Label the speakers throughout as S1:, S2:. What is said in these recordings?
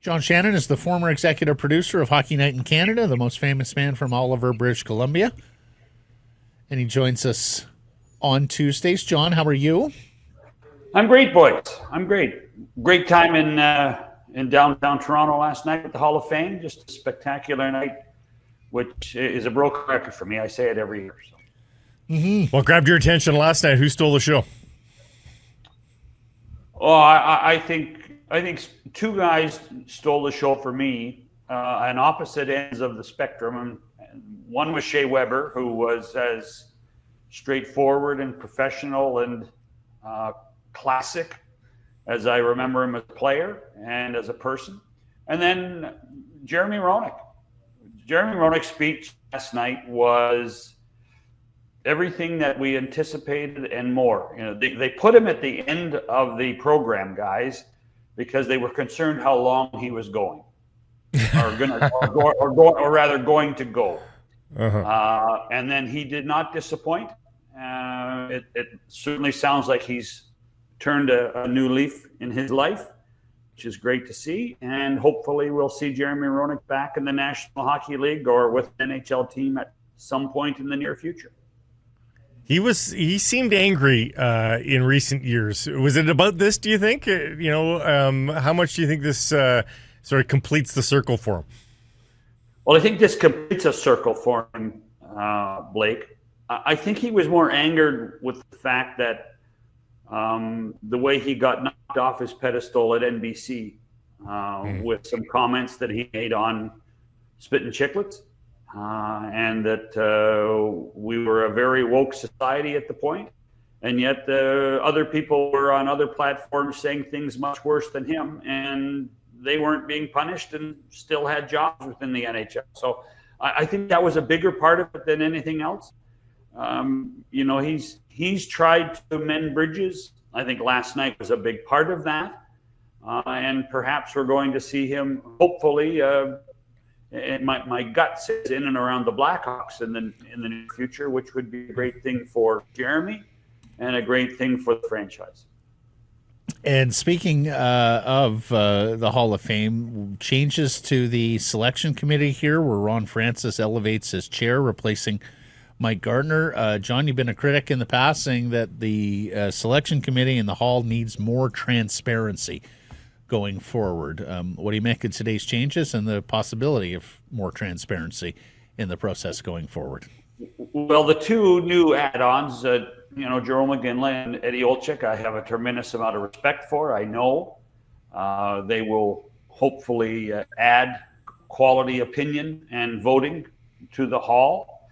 S1: John Shannon is the former executive producer of Hockey Night in Canada, the most famous man from Oliver, British Columbia. And he joins us on Tuesdays. John, how are you?
S2: I'm great, boys. I'm great. Great time in downtown Toronto last night at the Hall of Fame. Just a spectacular night, which is a broken record for me. I say it every year. So.
S3: Mm-hmm. What grabbed your attention last night? Who stole the show?
S2: Oh, I think two guys stole the show for me, on opposite ends of the spectrum. And one was Shea Weber, who was as straightforward and professional and classic as I remember him as a player and as a person. And then Jeremy Roenick. Jeremy Roenick's speech last night was everything that we anticipated and more. You know, they put him at the end of the program, guys, because they were concerned how long he was going, or rather going to go. Uh-huh. And then he did not disappoint. It certainly sounds like he's turned a new leaf in his life, which is great to see. And hopefully we'll see Jeremy Roenick back in the National Hockey League or with an NHL team at some point in the near future.
S3: He seemed angry in recent years. Was it about this, do you think? How much do you think this sort of completes the circle for him?
S2: Well, I think this completes a circle for him, Blake. I think he was more angered with the fact that the way he got knocked off his pedestal at NBC with some comments that he made on Spit and Chicklets. And that we were a very woke society at the point, and yet other people were on other platforms saying things much worse than him, and they weren't being punished and still had jobs within the NHL. So I think that was a bigger part of it than anything else. He's tried to mend bridges. I think last night was a big part of that, and perhaps we're going to see him hopefully. And my gut says in and around the Blackhawks in the near future, which would be a great thing for Jeremy and a great thing for the franchise.
S1: And speaking of the Hall of Fame, changes to the selection committee here, where Ron Francis elevates his chair, replacing Mike Gardner. John, you've been a critic in the past, saying that the selection committee in the Hall needs more transparency going forward. What do you make of today's changes and the possibility of more transparency in the process going forward?
S2: Well, the two new add-ons, Jerome McGinley and Eddie Olczyk, I have a tremendous amount of respect for. I know they will hopefully add quality opinion and voting to the Hall.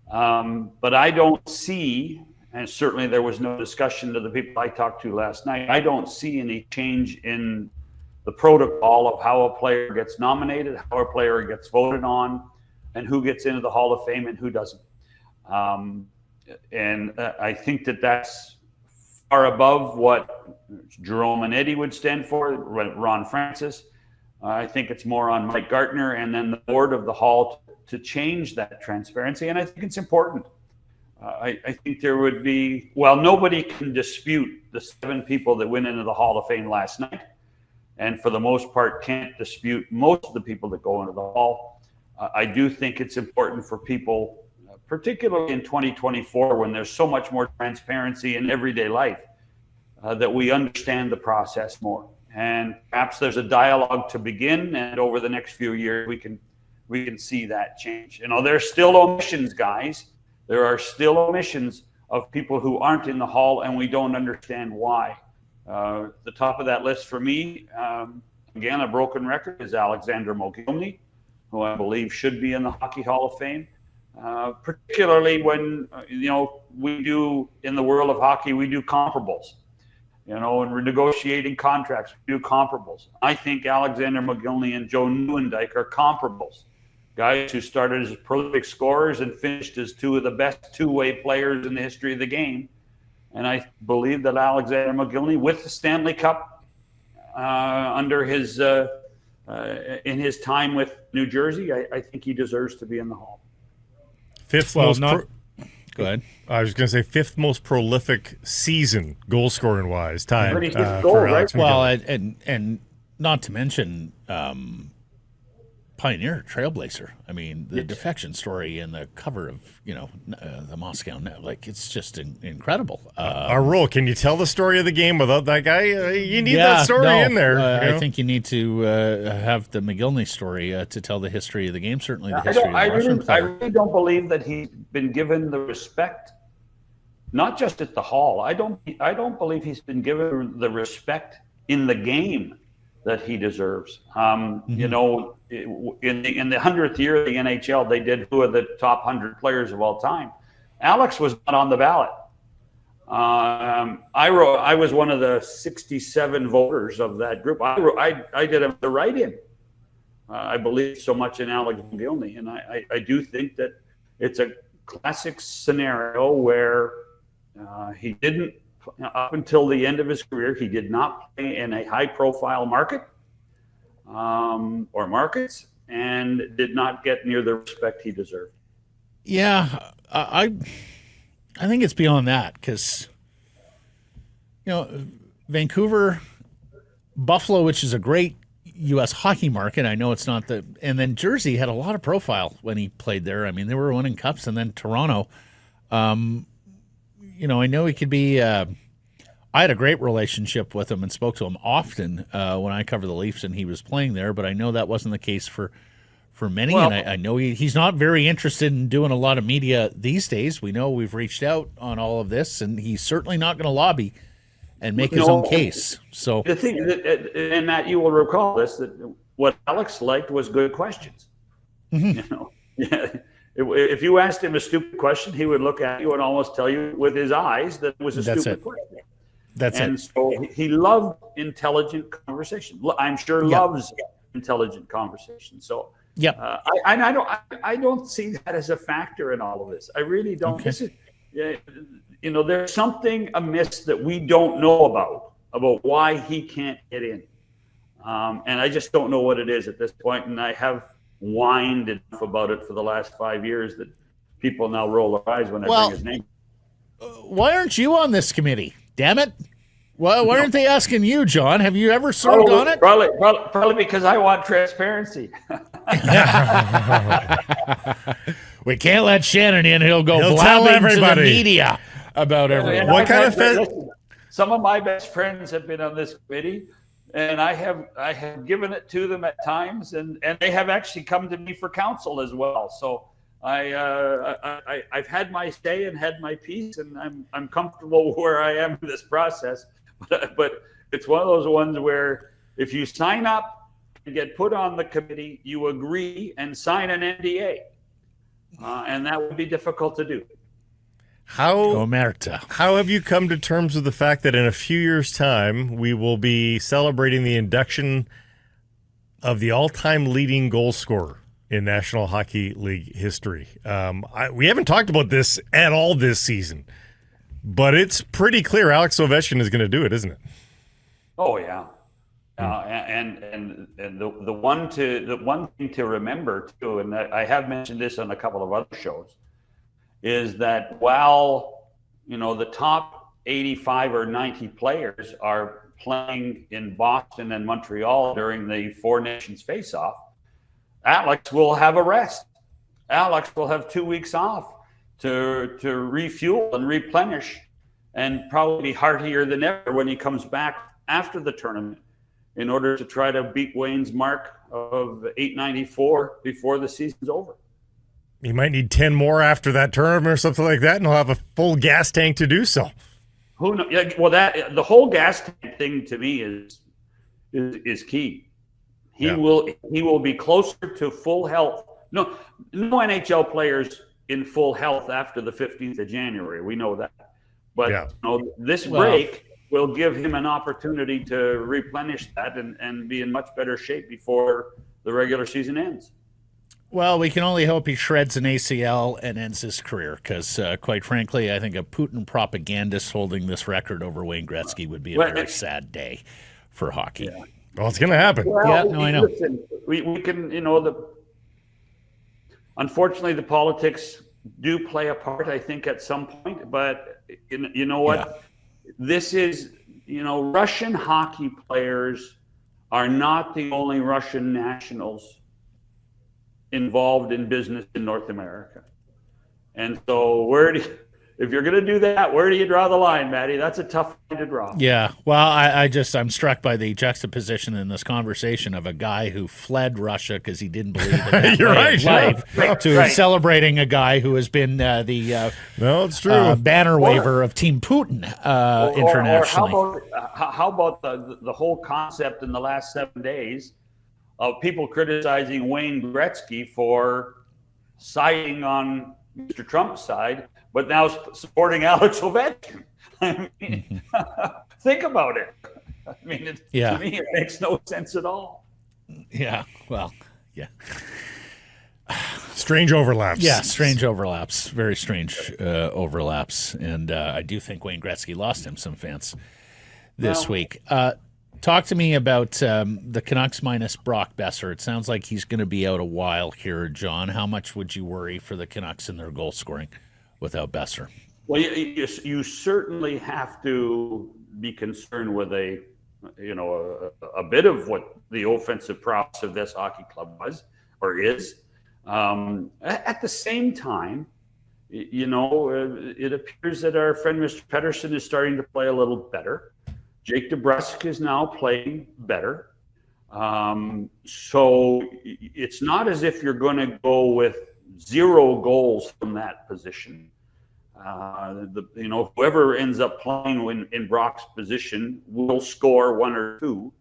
S2: But I don't see, and certainly there was no discussion to the people I talked to last night, I don't see any change in the protocol of how a player gets nominated, how a player gets voted on, and who gets into the Hall of Fame and who doesn't. And I think that's far above what Jerome and Eddie would stand for, Ron Francis. I think it's more on Mike Gardner and then the board of the Hall to change that transparency, and I think it's important. I think there would be, nobody can dispute the 7 people that went into the Hall of Fame last night. And for the most part, can't dispute most of the people that go into the Hall. I do think it's important for people, particularly in 2024, when there's so much more transparency in everyday life, that we understand the process more. And perhaps there's a dialogue to begin, and over the next few years, we can see that change. There's still omissions, guys. There are still omissions of people who aren't in the Hall, and we don't understand why. The top of that list for me, again, a broken record, is Alexander Mogilny, who I believe should be in the Hockey Hall of Fame. Particularly when, we do, in the world of hockey, we do comparables. And we're negotiating contracts, we do comparables. I think Alexander Mogilny and Joe Nieuwendyk are comparables. Guys who started as prolific scorers and finished as two of the best two-way players in the history of the game. And I believe that Alexander Mogilny, with the Stanley Cup under his in his time with New Jersey, I think he deserves to be in the Hall.
S3: Go ahead. I was going to say fifth most prolific season goal scoring wise time.
S2: For Alex
S1: Well, and Not to mention pioneer, trailblazer. I mean, the defection story and the cover of, the Moscow Net, like, it's just incredible.
S3: Rule, can you tell the story of the game without that guy? You need that story in there.
S1: I think you need to have the Mogilny story to tell the history of the game, certainly the history of the Russian player.
S2: I really don't believe that he's been given the respect, not just at the Hall. I don't believe he's been given the respect in the game that he deserves. In the 100th year of the NHL, they did who are the top 100 players of all time. Alex was not on the ballot. I was one of the 67 voters of that group. I did the write-in. I believe so much in Alex Mogilny, and I do think that it's a classic scenario where he didn't. Up until the end of his career, he did not play in a high-profile market or markets, and did not get near the respect he deserved.
S1: Yeah, I think it's beyond that because, Vancouver, Buffalo, which is a great U.S. hockey market. I know it's not and then Jersey had a lot of profile when he played there. I mean, they were winning cups, and then Toronto. I know he could be. I had a great relationship with him and spoke to him often when I covered the Leafs and he was playing there. But I know that wasn't the case for many. Well, and I know he's not very interested in doing a lot of media these days. We know we've reached out on all of this, and he's certainly not going to lobby and make his own case. So
S2: the thing, and Matt, you will recall this, that what Alex liked was good questions.
S1: Mm-hmm.
S2: If you asked him a stupid question, he would look at you and almost tell you with his eyes that it was a stupid question. And so he loved intelligent conversation. I'm sure loves intelligent conversation. So I don't see that as a factor in all of this. I really don't. Okay. This is, there's something amiss that we don't know about why he can't get in. And I just don't know what it is at this point. And I have whined enough about it for the last 5 years that people now roll their eyes when I bring his name.
S1: Why aren't you on this committee? Damn it! Well, why aren't they asking you, John? Have you ever served on it?
S2: Probably because I want transparency.
S1: We can't let Shannon in. He'll blabbing to the media about everything.
S3: What kind of
S2: some of my best friends have been on this committee, and I have given it to them at times, and they have actually come to me for counsel as well. So I've had my say and had my piece, and I'm comfortable where I am in this process. But it's one of those ones where if you sign up and get put on the committee, you agree and sign an NDA, and that would be difficult to do.
S3: How have you come to terms with the fact that in a few years' time we will be celebrating the induction of the all-time leading goal scorer in National Hockey League history? We haven't talked about this at all this season, but it's pretty clear Alex Ovechkin is going to do it, isn't it?
S2: Oh yeah, and the one thing to remember too, and I have mentioned this on a couple of other shows, is that while the top 85 or 90 players are playing in Boston and Montreal during the Four Nations face-off, Alex will have a rest. Alex will have 2 weeks off to refuel and replenish, and probably be heartier than ever when he comes back after the tournament in order to try to beat Wayne's mark of 894 before the season's over.
S3: He might need 10 more after that tournament or something like that, and he'll have a full gas tank to do so.
S2: Who knows? Yeah, well, the whole gas tank thing to me is key. He will be closer to full health. No NHL players in full health after the 15th of January. We know that. But this break will give him an opportunity to replenish that and be in much better shape before the regular season ends.
S1: Well, we can only hope he shreds an ACL and ends his career because, quite frankly, I think a Putin propagandist holding this record over Wayne Gretzky would be a very sad day for hockey.
S3: Yeah. Well, it's going to happen.
S2: Well,
S1: I know.
S2: Listen, we can, unfortunately, the politics do play a part, I think, at some point. But you know what? This is, Russian hockey players are not the only Russian nationals involved in business in North America. And so if you're going to do that, where do you draw the line, Matty? That's a tough line to draw.
S1: Yeah. Well, I'm struck by the juxtaposition in this conversation of a guy who fled Russia because he didn't believe in that
S3: You're
S1: way of
S3: right,
S1: life to celebrating a guy who has been the
S3: no, it's true.
S1: banner waver of Team Putin internationally.
S2: Or how about the whole concept in the last 7 days of people criticizing Wayne Gretzky for siding on Mr. Trump's side, but now supporting Alex Ovechkin? I mean, think about it. I mean, to me, it makes no sense at all.
S1: Yeah. Well, yeah.
S3: Strange overlaps.
S1: Yeah, strange overlaps. Very strange overlaps. And I do think Wayne Gretzky lost him some fans this week. Talk to me about the Canucks minus Brock Besser. It sounds like he's going to be out a while here, John. How much would you worry for the Canucks in their goal scoring without Besser?
S2: Well, you certainly have to be concerned with a bit of what the offensive prowess of this hockey club was or is. At the same time, it appears that our friend Mr. Pettersson is starting to play a little better. Jake DeBrusk is now playing better. So it's not as if you're going to go with 0 goals from that position. Whoever ends up playing in Brock's position will score 1 or 2.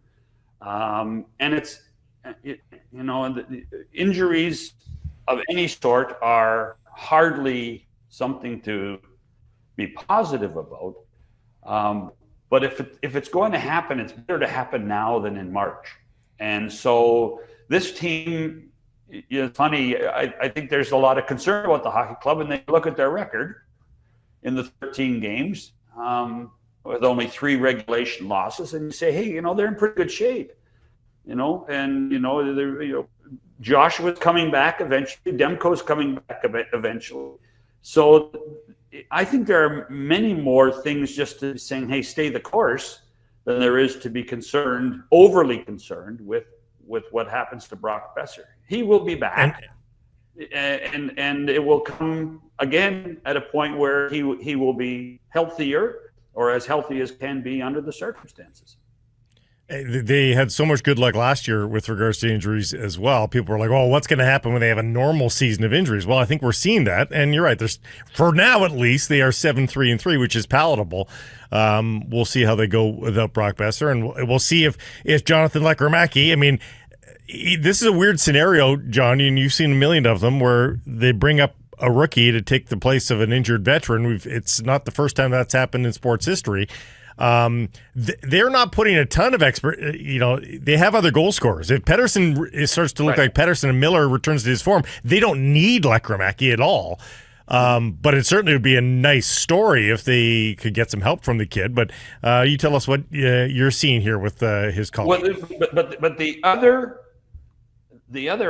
S2: And the injuries of any sort are hardly something to be positive about. But if it's going to happen, it's better to happen now than in March. And so this team, it's funny, I think there's a lot of concern about the hockey club, and they look at their record in the 13 games with only 3 regulation losses, and you say, hey, they're in pretty good shape. Joshua's coming back eventually. Demko's coming back eventually. So I think there are many more things just to saying, hey, stay the course, than there is to be overly concerned with what happens to Brock Besser. He will be back. And it will come again at a point where he will be healthier, or as healthy as can be under the circumstances.
S3: They had so much good luck last year with regards to injuries as well. People were like, "Oh, what's going to happen when they have a normal season of injuries?" Well, I think we're seeing that, and you're right. For now, at least, they are 7-3-3, which is palatable. We'll see how they go without Brock Besser, and we'll see if Jonathan Lekkerimäki. I mean, this is a weird scenario, John, and you've seen a million of them where they bring up a rookie to take the place of an injured veteran. It's not the first time that's happened in sports history. They're not putting a ton of they have other goal scorers. If Pettersson starts to look like Pettersson and Miller returns to his form, they don't need Lekkerimäki at all. But it certainly would be a nice story if they could get some help from the kid. But you tell us what you're seeing here with his call.
S2: Well, but the other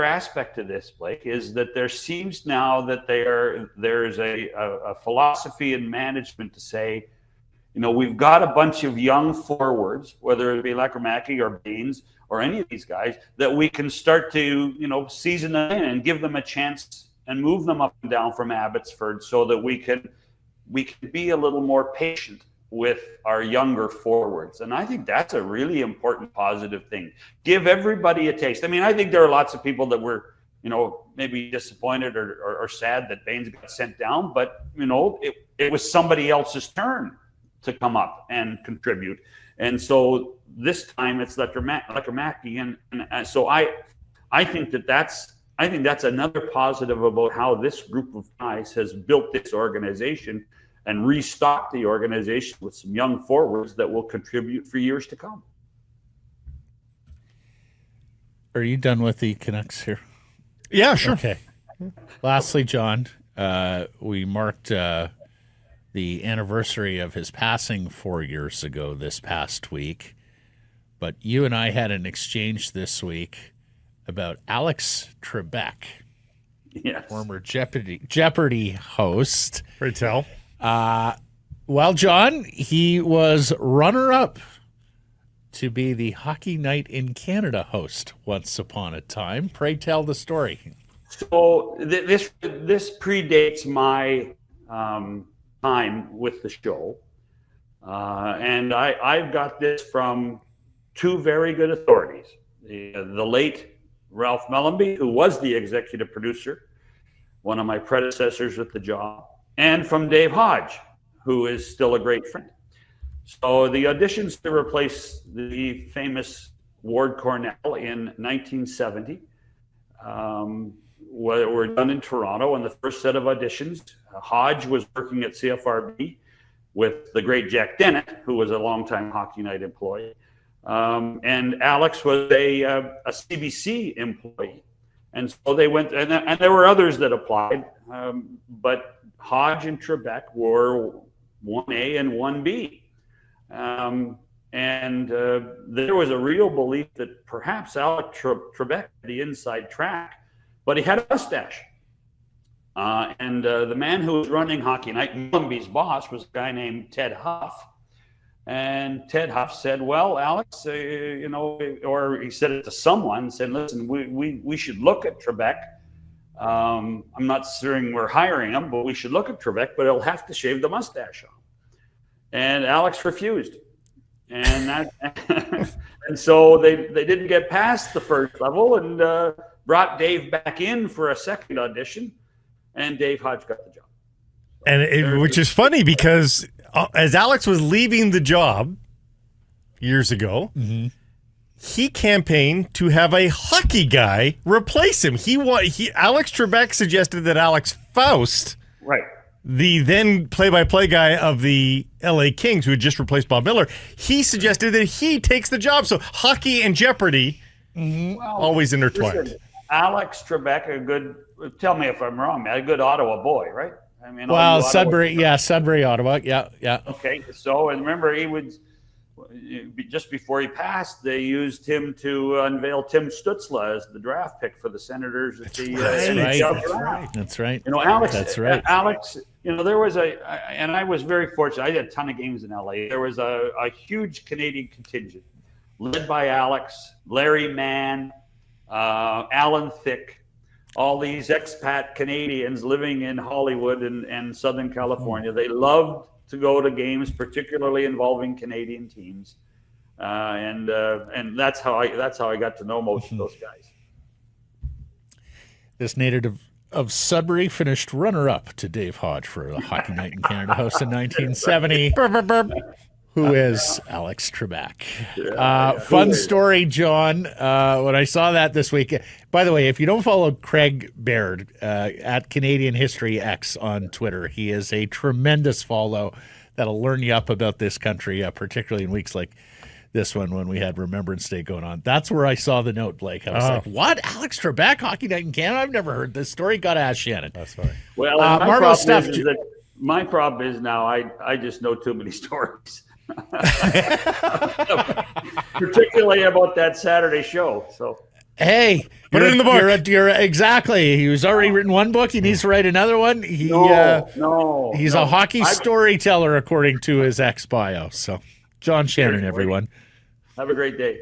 S2: aspect of this, Blake, is that there seems now that there's a philosophy in management to say, we've got a bunch of young forwards, whether it be Lekkerimäki or Baines or any of these guys, that we can start to, season them in and give them a chance and move them up and down from Abbotsford, so that we can be a little more patient with our younger forwards. And I think that's a really important positive thing. Give everybody a taste. I mean, I think there are lots of people that were, maybe disappointed or sad that Baines got sent down, but, it was somebody else's turn to come up and contribute. And so this time it's Lekkerimäki. And so I think that's another positive about how this group of guys has built this organization and restocked the organization with some young forwards that will contribute for years to come.
S1: Are you done with the Canucks here?
S3: Yeah, sure.
S1: Okay. Lastly, John, we marked the anniversary of his passing 4 years ago this past week. But you and I had an exchange this week about Alex Trebek, former Jeopardy host.
S3: Pray tell.
S1: Well, John, he was runner-up to be the Hockey Night in Canada host once upon a time. Pray tell the story.
S2: So this predates my time with the show. And I've got this from two very good authorities. The late Ralph Mellenby, who was the executive producer, one of my predecessors at the job, and from Dave Hodge, who is still a great friend. So the auditions to replace the famous Ward Cornell in 1970 were done in Toronto. And the first set of auditions, Hodge was working at CFRB with the great Jack Dennett, who was a longtime Hockey Night employee. And Alex was a CBC employee. And so they went, and there were others that applied, but Hodge and Trebek were 1A and 1B. There was a real belief that perhaps Alex Trebek had the inside track, but he had a mustache. The man who was running Hockey Night, Mellenby's boss, was a guy named Ted Huff. And Ted Huff said, well, Alex, or he said it to someone, said, listen, we should look at Trebek. I'm not saying we're hiring him, but we should look at Trebek, but he'll have to shave the mustache off. And Alex refused. And and so they didn't get past the first level and brought Dave back in for a second audition. And Dave Hodge got the job.
S3: And which is funny because as Alex was leaving the job years ago, he campaigned to have a hockey guy replace him. Alex Trebek suggested that Alex Faust,
S2: right,
S3: the then play-by-play guy of the LA Kings, who had just replaced Bob Miller, he suggested that he takes the job. So hockey and Jeopardy always intertwined.
S2: Listen, Alex Trebek, tell me if I'm wrong, man, a good Ottawa boy, right? I mean,
S1: Sudbury, Ottawa, yeah.
S2: Okay, so, and remember, he would, just before he passed, they used him to unveil Tim Stutzla as the draft pick for the Senators at the
S1: That's right.
S2: Alex.
S1: That's right.
S2: Alex. There was and I was very fortunate. I did a ton of games in LA. There was a huge Canadian contingent led by Alex, Larry Mann, Alan Thicke, all these expat Canadians living in Hollywood and Southern California. They loved to go to games, particularly involving Canadian teams, and that's how I got to know most of those guys.
S1: This native of Sudbury finished runner-up to Dave Hodge for the Hockey Night in Canada host in 1970. Who is Alex Trebek? Fun story, John. When I saw that this week, by the way, if you don't follow Craig Baird at Canadian History X on Twitter, he is a tremendous follow that'll learn you up about this country, particularly in weeks like this one when we had Remembrance Day going on. That's where I saw the note, Blake. I was like, what? Alex Trebek, Hockey Night in Canada? I've never heard this story. Got to ask Shannon.
S3: That's funny.
S2: Well, my problem is now I just know too many stories. Particularly about that Saturday show. So
S1: hey,
S3: put it in the book.
S1: You're exactly. He's already written one book. He needs to write another one. He's a hockey storyteller, according to his ex bio. So, John Shannon, everyone.
S2: Have a great day.